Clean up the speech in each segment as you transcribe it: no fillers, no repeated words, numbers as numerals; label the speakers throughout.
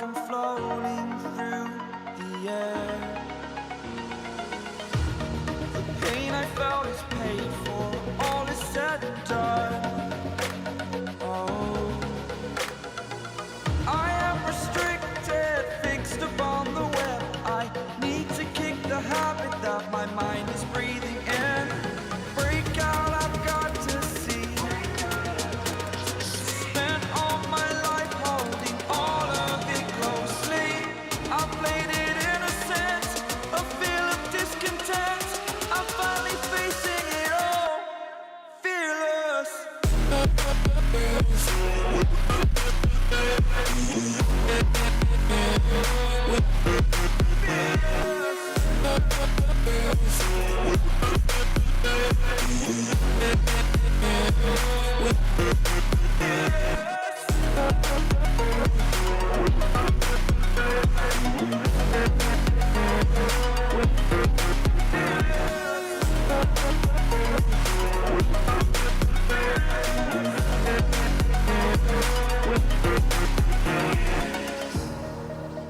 Speaker 1: I'm floating through the air. The pain I felt is paid for, all is said and done. Oh, I am restricted, fixed upon the web. I need to kick the habit that my mind is breathing in. Break out, I've got to see. Spent all my life holding all of it closely. I played it innocent, a feel of discontent. I'm finally facing it all, fearless.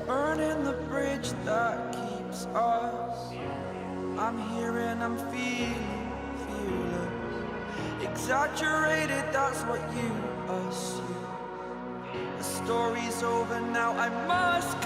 Speaker 1: Burning the bridge that keeps us. I'm here and I'm feeling fearless. Exaggerated, that's what you assume. The story's over now, I must